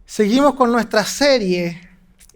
Seguimos con nuestra serie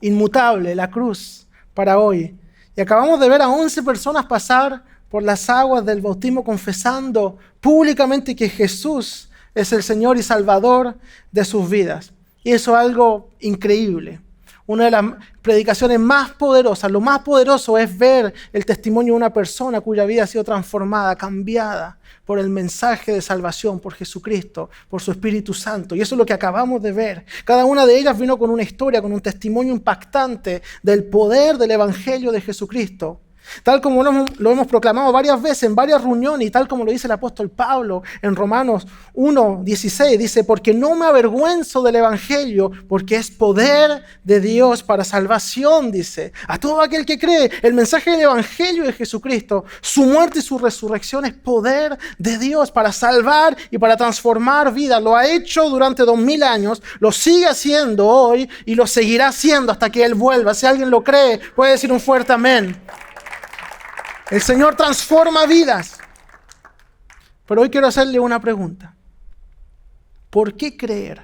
inmutable, la cruz, para hoy. Y acabamos de ver a 11 personas pasar por las aguas del bautismo confesando públicamente que Jesús es el Señor y Salvador de sus vidas. Y eso es algo increíble. Una de las predicaciones más poderosas, lo más poderoso es ver el testimonio de una persona cuya vida ha sido transformada, cambiada por el mensaje de salvación, por Jesucristo, por su Espíritu Santo. Y eso es lo que acabamos de ver. Cada una de ellas vino con una historia, con un testimonio impactante del poder del Evangelio de Jesucristo. Tal como lo hemos proclamado varias veces en varias reuniones y tal como lo dice el apóstol Pablo en Romanos 1:16, dice: porque no me avergüenzo del evangelio, porque es poder de Dios para salvación, dice, a todo aquel que cree. El mensaje del evangelio de Jesucristo, su muerte y su resurrección es poder de Dios para salvar y para transformar vidas. Lo ha hecho durante 2000 años, lo sigue haciendo hoy y lo seguirá haciendo hasta que Él vuelva. Si alguien lo cree, puede decir un fuerte amén. El Señor transforma vidas. Pero hoy quiero hacerle una pregunta. ¿Por qué creer?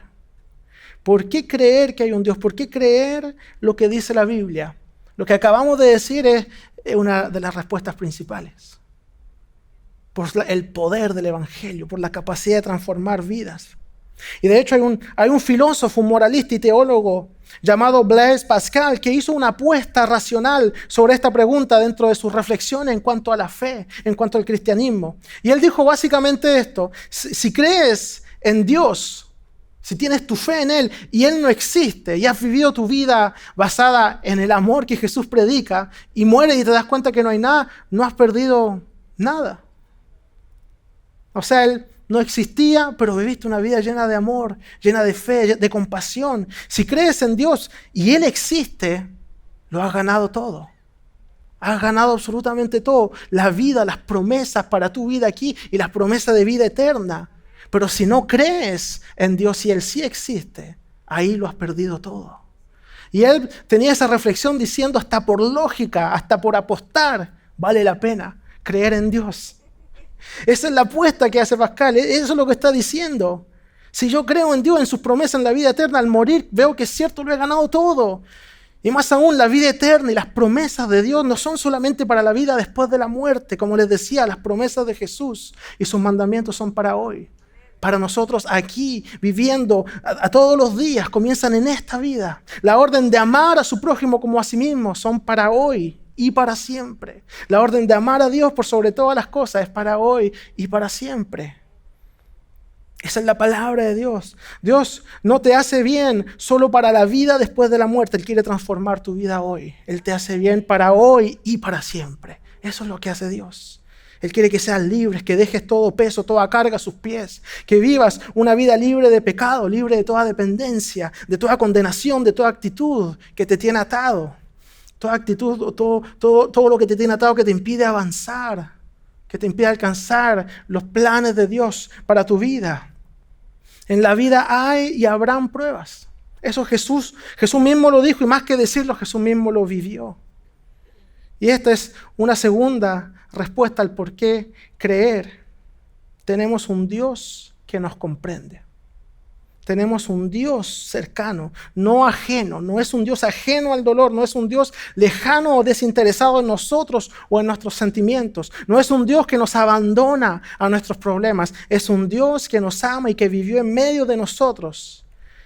¿Por qué creer que hay un Dios? ¿Por qué creer lo que dice la Biblia? Lo que acabamos de decir es una de las respuestas principales. Por el poder del Evangelio, por la capacidad de transformar vidas. Y de hecho hay un filósofo, un moralista y teólogo llamado Blaise Pascal que hizo una apuesta racional sobre esta pregunta dentro de sus reflexiones en cuanto a la fe, en cuanto al cristianismo. Y él dijo básicamente esto: si crees en Dios, si tienes tu fe en Él y Él no existe y has vivido tu vida basada en el amor que Jesús predica y mueres y te das cuenta que no hay nada, no has perdido nada. O sea, Él no existía, pero viviste una vida llena de amor, llena de fe, de compasión. Si crees en Dios y Él existe, lo has ganado todo. Has ganado absolutamente todo. La vida, las promesas para tu vida aquí y las promesas de vida eterna. Pero si no crees en Dios y Él sí existe, ahí lo has perdido todo. Y él tenía esa reflexión diciendo: hasta por lógica, hasta por apostar, vale la pena creer en Dios. Esa es la apuesta que hace Pascal. Eso es lo que está diciendo. Si yo creo en Dios, en sus promesas, en la vida eterna, al morir veo que es cierto, lo he ganado todo. Y más aún, la vida eterna y las promesas de Dios no son solamente para la vida después de la muerte. Como les decía, las promesas de Jesús y sus mandamientos son para hoy. Para nosotros aquí, viviendo a todos los días, comienzan en esta vida. La orden de amar a su prójimo como a sí mismo son para hoy y para siempre. La orden de amar a Dios por sobre todas las cosas es para hoy y para siempre. Esa es la palabra de Dios. Dios no te hace bien solo para la vida después de la muerte. Él quiere transformar tu vida hoy. Él te hace bien para hoy y para siempre. Eso es lo que hace Dios. Él quiere que seas libre, que dejes todo peso, toda carga a sus pies, que vivas una vida libre de pecado, libre de toda dependencia, de toda condenación, de toda actitud que te tiene atado. Toda actitud, todo lo que te tiene atado que te impide avanzar, que te impide alcanzar los planes de Dios para tu vida. En la vida hay y habrán pruebas. Eso Jesús mismo lo dijo, y más que decirlo, Jesús mismo lo vivió. Y esta es una segunda respuesta al por qué creer. Tenemos un Dios que nos comprende. Tenemos un Dios cercano, no ajeno. No es un Dios ajeno al dolor, no es un Dios lejano o desinteresado en nosotros o en nuestros sentimientos. No es un Dios que nos abandona a nuestros problemas. Es un Dios que nos ama y que vivió en medio de nosotros,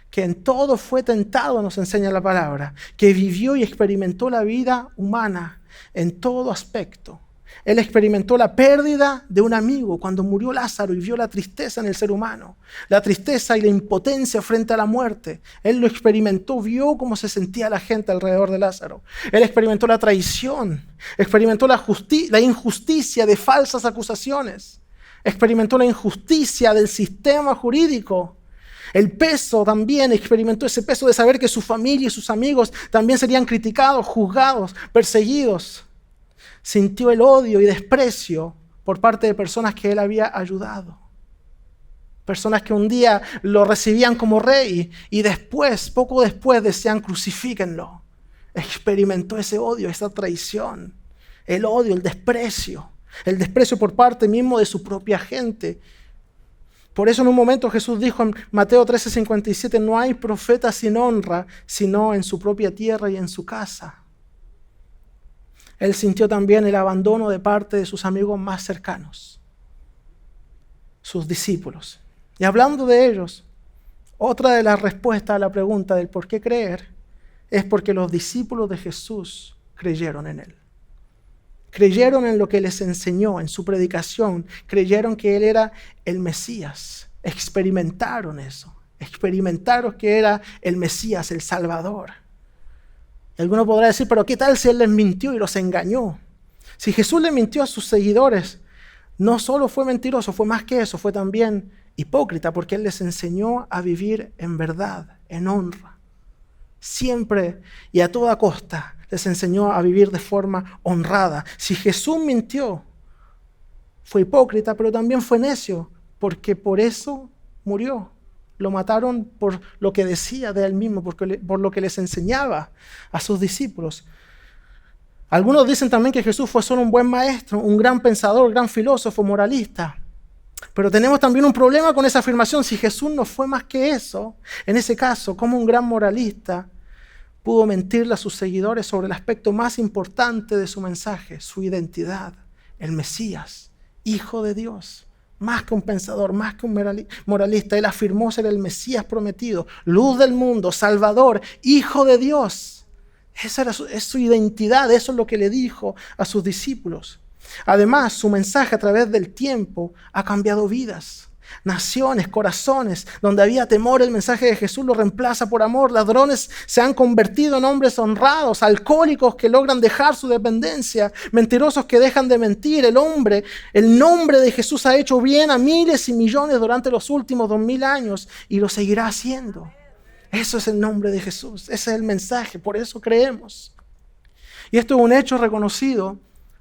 que en todo fue tentado, nos enseña la palabra, que vivió y experimentó la vida humana en todo aspecto. Él experimentó la pérdida de un amigo cuando murió Lázaro y vio la tristeza en el ser humano, la tristeza y la impotencia frente a la muerte. Él lo experimentó, vio cómo se sentía la gente alrededor de Lázaro. Él experimentó la traición, experimentó la injusticia de falsas acusaciones, experimentó la injusticia del sistema jurídico. El peso también, experimentó ese peso de saber que su familia y sus amigos también serían criticados, juzgados, perseguidos. Sintió el odio y desprecio por parte de personas que él había ayudado. Personas que un día lo recibían como rey y después, poco después, decían: crucifíquenlo. Experimentó ese odio, esa traición, el odio, el desprecio por parte mismo de su propia gente. Por eso en un momento Jesús dijo en Mateo 13:57, no hay profeta sin honra, sino en su propia tierra y en su casa. Él sintió también el abandono de parte de sus amigos más cercanos, sus discípulos. Y hablando de ellos, otra de las respuestas a la pregunta del por qué creer es porque los discípulos de Jesús creyeron en Él. Creyeron en lo que les enseñó, en su predicación. Creyeron que Él era el Mesías. Experimentaron eso. Experimentaron que era el Mesías, el Salvador. Y alguno podrá decir, pero ¿qué tal si Él les mintió y los engañó? Si Jesús le mintió a sus seguidores, no solo fue mentiroso, fue más que eso, fue también hipócrita, porque Él les enseñó a vivir en verdad, en honra. Siempre y a toda costa les enseñó a vivir de forma honrada. Si Jesús mintió, fue hipócrita, pero también fue necio, porque por eso murió. Lo mataron por lo que decía de Él mismo, por lo que les enseñaba a sus discípulos. Algunos dicen también que Jesús fue solo un buen maestro, un gran pensador, gran filósofo, moralista. Pero tenemos también un problema con esa afirmación. Si Jesús no fue más que eso, en ese caso, como un gran moralista, pudo mentirle a sus seguidores sobre el aspecto más importante de su mensaje, su identidad, el Mesías, Hijo de Dios. Más que un pensador, más que un moralista, Él afirmó ser el Mesías prometido, luz del mundo, Salvador, Hijo de Dios. Esa es su identidad, eso es lo que le dijo a sus discípulos. Además, su mensaje a través del tiempo ha cambiado vidas, naciones, corazones. Donde había temor, el mensaje de Jesús lo reemplaza por amor. Ladrones se han convertido en hombres honrados, alcohólicos que logran dejar su dependencia, mentirosos que dejan de mentir. El nombre de Jesús ha hecho bien a miles y millones durante los últimos 2000 años y lo seguirá haciendo. Eso es el nombre de Jesús, ese es el mensaje, por eso creemos. Y esto es un hecho reconocido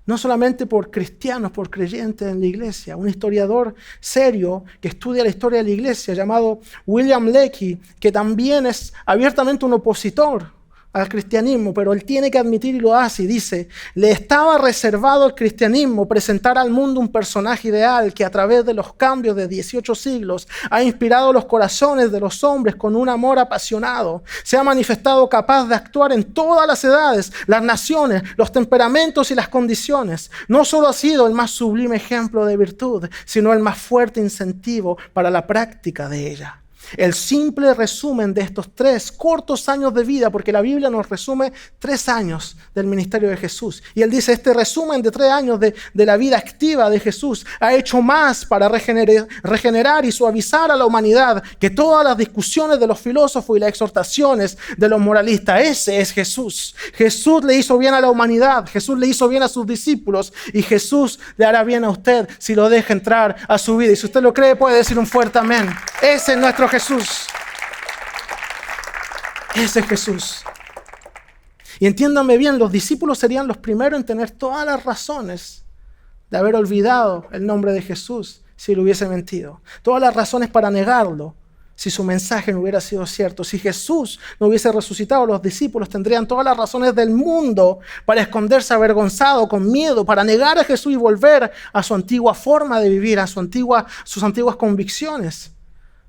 no solamente por cristianos, por creyentes en la iglesia. Un historiador serio que estudia la historia de la iglesia llamado William Leakey, que también es abiertamente un opositor al cristianismo, pero él tiene que admitir y lo hace y dice, le estaba reservado al cristianismo presentar al mundo un personaje ideal que a través de los cambios de 18 siglos ha inspirado los corazones de los hombres con un amor apasionado. Se ha manifestado capaz de actuar en todas las edades, las naciones, los temperamentos y las condiciones. No solo ha sido el más sublime ejemplo de virtud, sino el más fuerte incentivo para la práctica de ella. El simple resumen de estos 3 cortos años de vida, porque la Biblia nos resume 3 años del ministerio de Jesús. Y él dice, este resumen de 3 años de la vida activa de Jesús ha hecho más para regenerar y suavizar a la humanidad que todas las discusiones de los filósofos y las exhortaciones de los moralistas. Ese es Jesús. Jesús le hizo bien a la humanidad, Jesús le hizo bien a sus discípulos y Jesús le hará bien a usted si lo deja entrar a su vida. Y si usted lo cree, puede decir un fuerte amén. Ese es nuestro Jesús. Ese es Jesús. Y entiéndanme bien, los discípulos serían los primeros en tener todas las razones de haber olvidado el nombre de Jesús si le hubiese mentido. Todas las razones para negarlo si su mensaje no hubiera sido cierto. Si Jesús no hubiese resucitado, los discípulos tendrían todas las razones del mundo para esconderse avergonzado, con miedo, para negar a Jesús y volver a su antigua forma de vivir, a sus antiguas convicciones.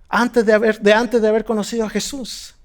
Antes de haber conocido a Jesús.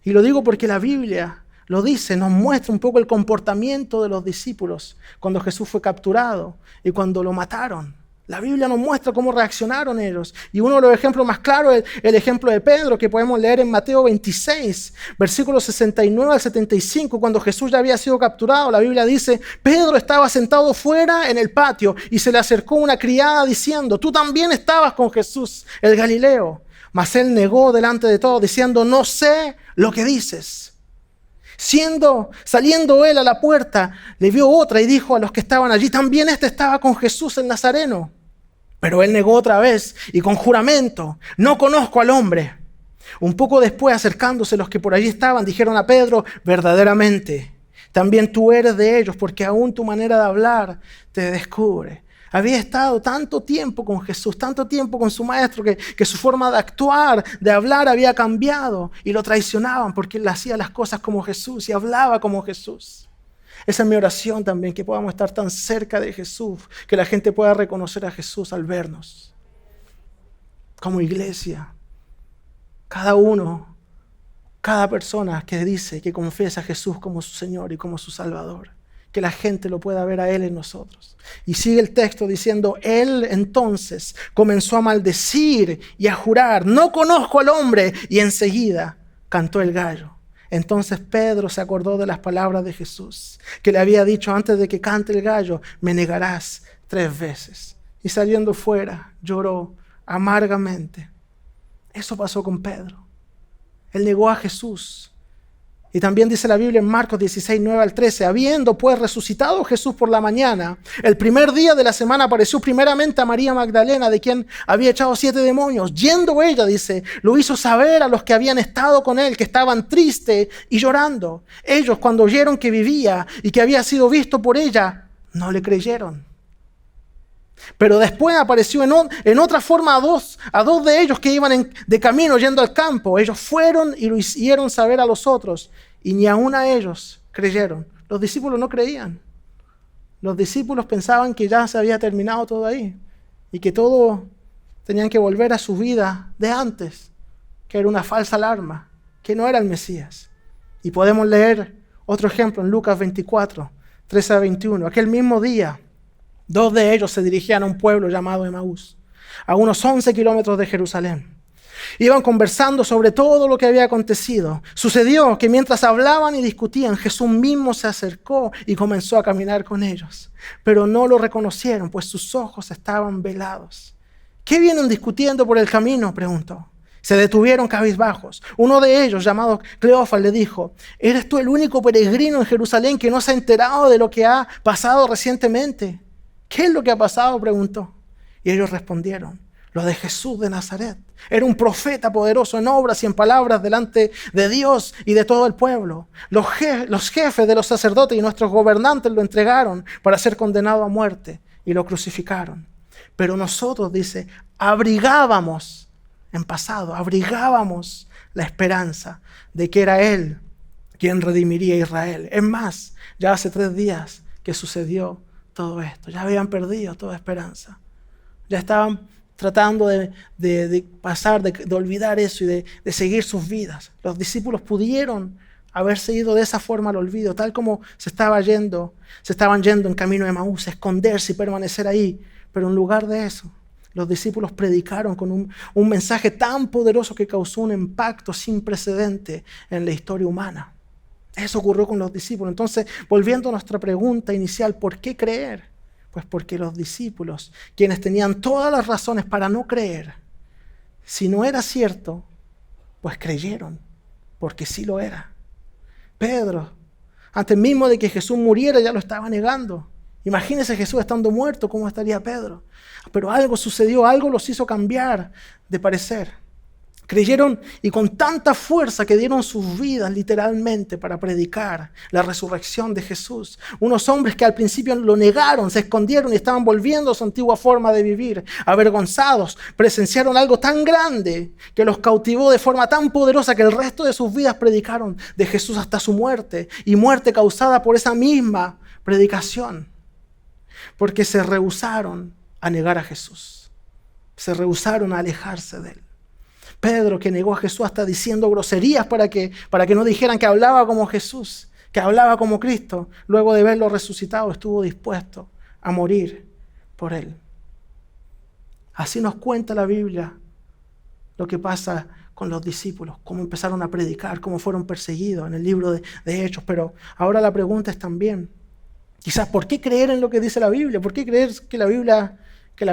Y lo digo porque la Biblia lo dice, nos muestra un poco el comportamiento de los discípulos cuando Jesús fue capturado y cuando lo mataron. La Biblia nos muestra cómo reaccionaron ellos. Y uno de los ejemplos más claros es el ejemplo de Pedro, que podemos leer en Mateo 26, versículos 69 al 75. Cuando Jesús ya había sido capturado, la Biblia dice, Pedro estaba sentado fuera en el patio y se le acercó una criada diciendo, tú también estabas con Jesús, el Galileo. Mas él negó delante de todos, diciendo, no sé lo que dices. Saliendo él a la puerta, le vio otra y dijo a los que estaban allí, también estaba con Jesús el Nazareno. Pero él negó otra vez y con juramento, no conozco al hombre. Un poco después, acercándose los que por allí estaban, dijeron a Pedro, verdaderamente, también tú eres de ellos, porque aún tu manera de hablar te descubre. Había estado tanto tiempo con Jesús, tanto tiempo con su maestro, que su forma de actuar, de hablar había cambiado y lo traicionaban porque él hacía las cosas como Jesús y hablaba como Jesús. Esa es mi oración también, que podamos estar tan cerca de Jesús, que la gente pueda reconocer a Jesús al vernos. como iglesia, cada uno, cada persona que dice, que confiesa a Jesús como su Señor y como su Salvador, que la gente lo pueda ver a Él en nosotros. Y sigue el texto diciendo, Él entonces comenzó a maldecir y a jurar, no conozco al hombre, y enseguida cantó el gallo. Entonces Pedro se acordó de las palabras de Jesús, que le había dicho antes de que cante el gallo, me negarás 3 veces. Y saliendo fuera, lloró amargamente. Eso pasó con Pedro. Él negó a Jesús. Y también dice la Biblia en Marcos 16, 9 al 13, habiendo pues resucitado Jesús por la mañana, el primer día de la semana apareció primeramente a María Magdalena, de quien había echado 7 demonios. Yendo ella, dice, lo hizo saber a los que habían estado con él, que estaban tristes y llorando. Ellos, cuando oyeron que vivía y que había sido visto por ella, no le creyeron. Pero después apareció en otra forma a dos de ellos que iban de camino yendo al campo. Ellos fueron y lo hicieron saber a los otros, y ni aun a ellos creyeron. Los discípulos no creían. Los discípulos pensaban que ya se había terminado todo ahí y que todo tenían que volver a su vida de antes, que era una falsa alarma, que no era el Mesías. Y podemos leer otro ejemplo en Lucas 24, 13 a 21. Aquel mismo día, 2 de ellos se dirigían a un pueblo llamado Emaús, a unos 11 kilómetros de Jerusalén. Iban conversando sobre todo lo que había acontecido. Sucedió que mientras hablaban y discutían, Jesús mismo se acercó y comenzó a caminar con ellos. Pero no lo reconocieron, pues sus ojos estaban velados. ¿Qué vienen discutiendo por el camino?, preguntó. Se detuvieron cabizbajos. Uno de ellos, llamado Cleofas, le dijo, ¿eres tú el único peregrino en Jerusalén que no se ha enterado de lo que ha pasado recientemente? ¿Qué es lo que ha pasado?, preguntó. Y ellos respondieron, lo de Jesús de Nazaret. Era un profeta poderoso en obras y en palabras delante de Dios y de todo el pueblo. Los jefes de los sacerdotes y nuestros gobernantes lo entregaron para ser condenado a muerte y lo crucificaron. Pero nosotros, dice, abrigábamos la esperanza de que era Él quien redimiría a Israel. Es más, ya hace 3 días que sucedió todo esto. Ya habían perdido toda esperanza. Ya estaban tratando de pasar, de olvidar eso y de seguir sus vidas. Los discípulos pudieron haberse ido de esa forma al olvido, tal como se estaban yendo en camino de Emaús, esconderse y permanecer ahí. Pero en lugar de eso, los discípulos predicaron con un mensaje tan poderoso que causó un impacto sin precedente en la historia humana. Eso ocurrió con los discípulos. Entonces, volviendo a nuestra pregunta inicial, ¿por qué creer? Pues porque los discípulos, quienes tenían todas las razones para no creer, si no era cierto, pues creyeron, porque sí lo era. Pedro, antes mismo de que Jesús muriera, ya lo estaba negando. Imagínese Jesús estando muerto, ¿cómo estaría Pedro? Pero algo sucedió, algo los hizo cambiar de parecer. Creyeron y con tanta fuerza que dieron sus vidas literalmente para predicar la resurrección de Jesús. Unos hombres que al principio lo negaron, se escondieron y estaban volviendo a su antigua forma de vivir. Avergonzados, presenciaron algo tan grande que los cautivó de forma tan poderosa que el resto de sus vidas predicaron de Jesús hasta su muerte. Y muerte causada por esa misma predicación. Porque se rehusaron a negar a Jesús. Se rehusaron a alejarse de Él. Pedro, que negó a Jesús hasta diciendo groserías para que no dijeran que hablaba como Jesús, que hablaba como Cristo, luego de verlo resucitado, estuvo dispuesto a morir por Él. Así nos cuenta la Biblia lo que pasa con los discípulos, cómo empezaron a predicar, cómo fueron perseguidos en el libro de Hechos. Pero ahora la pregunta es también, quizás, ¿por qué creer en lo que dice la Biblia? ¿Por qué creer que la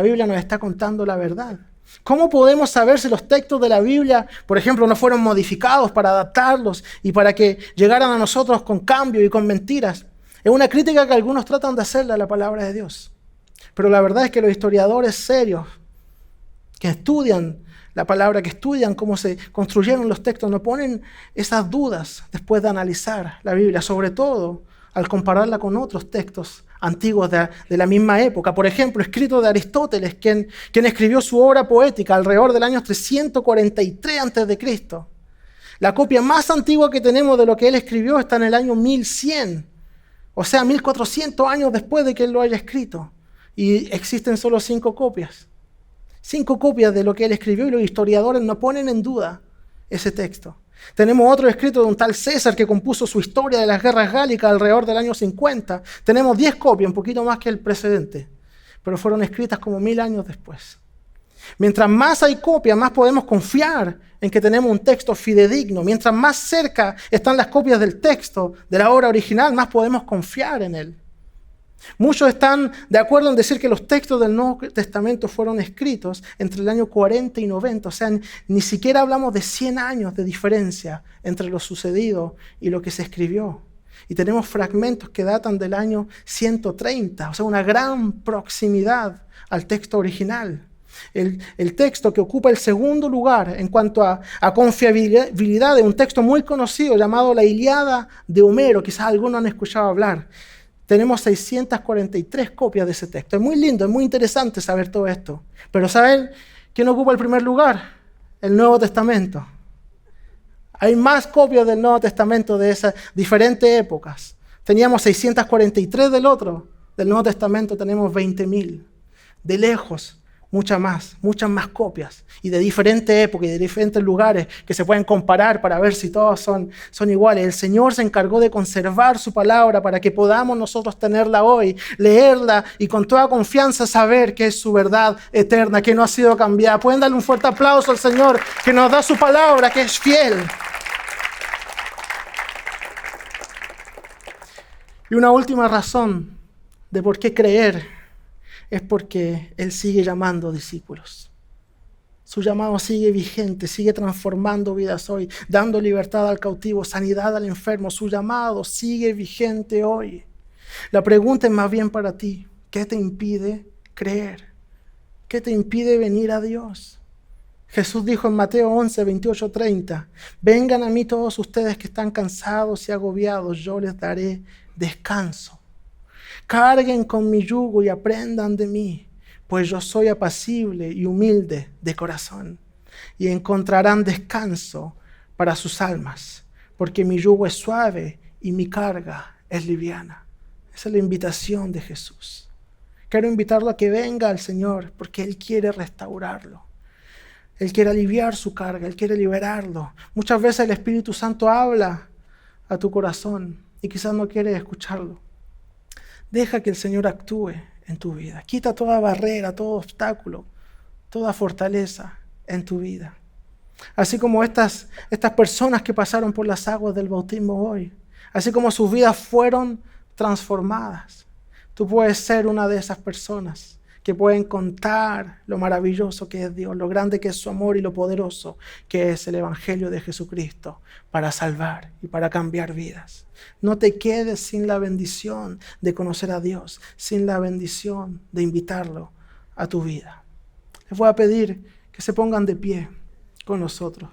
Biblia nos está contando la verdad? ¿Cómo podemos saber si los textos de la Biblia, por ejemplo, no fueron modificados para adaptarlos y para que llegaran a nosotros con cambios y con mentiras? Es una crítica que algunos tratan de hacerle a la palabra de Dios. Pero la verdad es que los historiadores serios que estudian la palabra, que estudian cómo se construyeron los textos, no ponen esas dudas después de analizar la Biblia, sobre todo al compararla con otros textos antiguos de la misma época. Por ejemplo, escritos de Aristóteles, quien escribió su obra poética alrededor del año 343 a.C. La copia más antigua que tenemos de lo que él escribió está en el año 1100, o sea, 1400 años después de que él lo haya escrito. Y existen solo 5 copias. 5 copias de lo que él escribió y los historiadores no ponen en duda ese texto. Tenemos otro escrito de un tal César que compuso su historia de las guerras gálicas alrededor del año 50. Tenemos 10 copias, un poquito más que el precedente, pero fueron escritas como 1000 años después. Mientras más hay copias, más podemos confiar en que tenemos un texto fidedigno. Mientras más cerca están las copias del texto, de la obra original, más podemos confiar en él. Muchos están de acuerdo en decir que los textos del Nuevo Testamento fueron escritos entre el año 40 y 90. O sea, ni siquiera hablamos de 100 años de diferencia entre lo sucedido y lo que se escribió. Y tenemos fragmentos que datan del año 130, o sea, una gran proximidad al texto original. El texto que ocupa el segundo lugar en cuanto a confiabilidad de un texto muy conocido llamado la Ilíada de Homero. Quizás algunos han escuchado hablar. Tenemos 643 copias de ese texto. Es muy lindo, es muy interesante saber todo esto. Pero ¿saben quién ocupa el primer lugar? El Nuevo Testamento. Hay más copias del Nuevo Testamento de esas diferentes épocas. Teníamos 643 del Nuevo Testamento tenemos 20.000. De lejos, muchas más copias. Y de diferentes épocas y de diferentes lugares que se pueden comparar para ver si todos son iguales. El Señor se encargó de conservar su palabra para que podamos nosotros tenerla hoy, leerla y con toda confianza saber que es su verdad eterna, que no ha sido cambiada. Pueden darle un fuerte aplauso al Señor que nos da su palabra, que es fiel. Y una última razón de por qué creer es porque Él sigue llamando discípulos. Su llamado sigue vigente, sigue transformando vidas hoy, dando libertad al cautivo, sanidad al enfermo. Su llamado sigue vigente hoy. La pregunta es más bien para ti: ¿qué te impide creer? ¿Qué te impide venir a Dios? Jesús dijo en Mateo 11, 28, 30, vengan a mí todos ustedes que están cansados y agobiados, yo les daré descanso. Carguen con mi yugo y aprendan de mí, pues yo soy apacible y humilde de corazón, y encontrarán descanso para sus almas, porque mi yugo es suave y mi carga es liviana. Esa es la invitación de Jesús. Quiero invitarlo a que venga al Señor, porque Él quiere restaurarlo. Él quiere aliviar su carga, Él quiere liberarlo. Muchas veces el Espíritu Santo habla a tu corazón y quizás no quieres escucharlo. Deja que el Señor actúe en tu vida. Quita toda barrera, todo obstáculo, toda fortaleza en tu vida. Así como estas personas que pasaron por las aguas del bautismo hoy, así como sus vidas fueron transformadas, tú puedes ser una de esas personas que pueden contar lo maravilloso que es Dios, lo grande que es su amor y lo poderoso que es el Evangelio de Jesucristo para salvar y para cambiar vidas. No te quedes sin la bendición de conocer a Dios, sin la bendición de invitarlo a tu vida. Les voy a pedir que se pongan de pie con nosotros.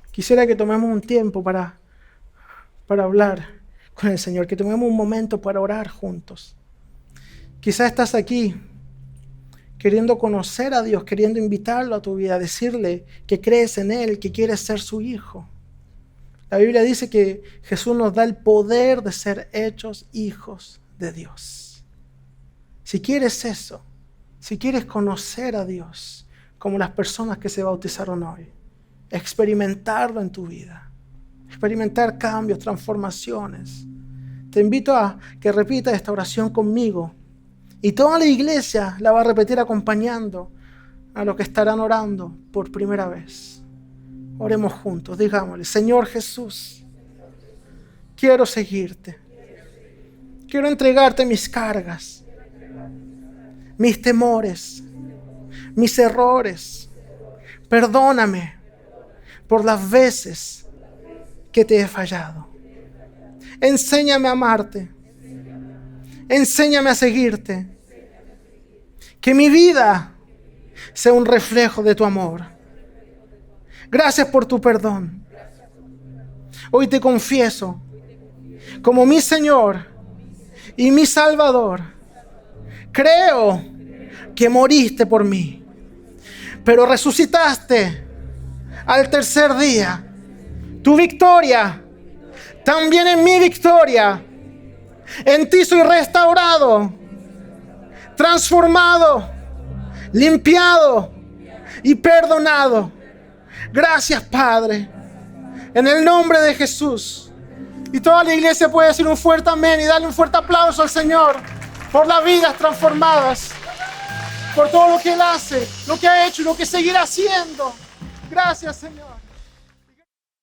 Quisiera que tomemos un tiempo para hablar con el Señor, que tomemos un momento para orar juntos. Quizás estás aquí queriendo conocer a Dios, queriendo invitarlo a tu vida, decirle que crees en Él, que quieres ser su hijo. La Biblia dice que Jesús nos da el poder de ser hechos hijos de Dios. Si quieres eso, si quieres conocer a Dios como las personas que se bautizaron hoy, experimentarlo en tu vida, experimentar cambios, transformaciones, te invito a que repitas esta oración conmigo. Y toda la iglesia la va a repetir acompañando a los que estarán orando por primera vez. Oremos juntos, digámosle: Señor Jesús, quiero seguirte. Quiero entregarte mis cargas, mis temores, mis errores. Perdóname por las veces que te he fallado. Enséñame a amarte. Enséñame a seguirte. Que mi vida sea un reflejo de tu amor. Gracias por tu perdón. Hoy te confieso como mi Señor y mi Salvador. Creo que moriste por mí, pero resucitaste al tercer día. Tu victoria también es mi victoria. En ti soy restaurado. transformado, limpiado y perdonado. Gracias, Padre, en el nombre de Jesús. Y toda la iglesia puede decir un fuerte amén y darle un fuerte aplauso al Señor por las vidas transformadas, por todo lo que Él hace, lo que ha hecho y lo que seguirá haciendo. Gracias, Señor.